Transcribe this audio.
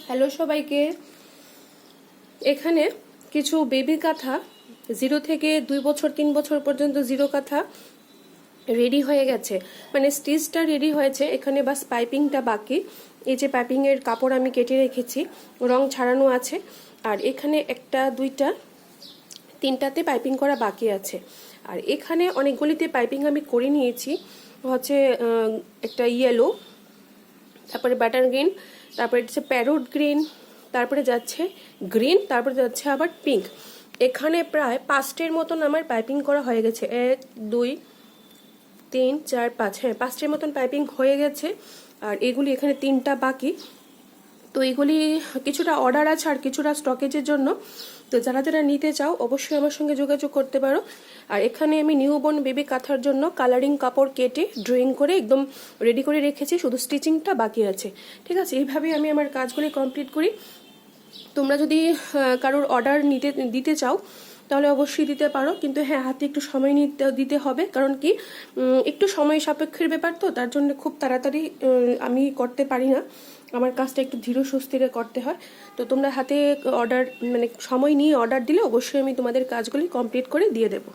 Hello সবাইকে। এখানে কিছু বেবি কাঁথা 0 থেকে 2 বছর 3 বছর পর্যন্ত জিরো কাঁথা রেডি হয়ে গেছে, মানে স্টিচটা রেডি হয়েছে, এখানে বাস পাইপিংটা বাকি। এই যে পাইপিংয়ের কাপড় আমি কেটে রেখেছি, রং ছাড়ানো আছে, আর এখানে একটা দুইটা তিনটাতে পাইপিং করা বাকি আছে। আর এখানে অনেকগুলিতে পাইপিং আমি করে নিয়েছি, হচ্ছে একটা ইয়েলো, তারপরে বাটার গ্রিন, তারপরে হচ্ছে প্যারোট গ্রিন, তারপরে যাচ্ছে গ্রিন, তারপরে যাচ্ছে আবার পিঙ্ক। এখানে প্রায় 5টের মতন আমার পাইপিং করা হয়ে গেছে। 1 2 3 4 5, হ্যাঁ 5টের মতন পাইপিং হয়ে গেছে। আর এগুলি এখানে 3টা বাকি। তো এগুলি কিছুটা অর্ডার আছে আর কিছুটা স্টকেজের জন্য। তো যারা যারা নিতে চাও অবশ্যই আমার সঙ্গে যোগাযোগ করতে পারো। আর এখানে আমি নিউবর্ন বেবি কাঁথার জন্য কালারিং কাপড় কেটে ড্রয়িং করে একদম রেডি করে রেখেছি, শুধু স্টিচিংটা বাকি আছে। ঠিক আছে, এইভাবেই আমি আমার কাজগুলি কমপ্লিট করি। তোমরা যদি কারোর অর্ডার দিতে চাও তাহলে অবশ্যই দিতে পারো, কিন্তু হ্যাঁ হাতে একটু সময় দিতে হবে, কারণ কি একটু সময় সাপেক্ষের ব্যাপার, তো তার জন্য খুব তাড়াতাড়ি আমি করতে পারি না, আমার কাজটা একটু ধীর সুস্থিরে করতে হয়। তো তোমরা হাতে অর্ডার মানে সময় নিয়ে অর্ডার দিলে অবশ্যই আমি তোমাদের কাজগুলি কমপ্লিট করে দিয়ে দেবো।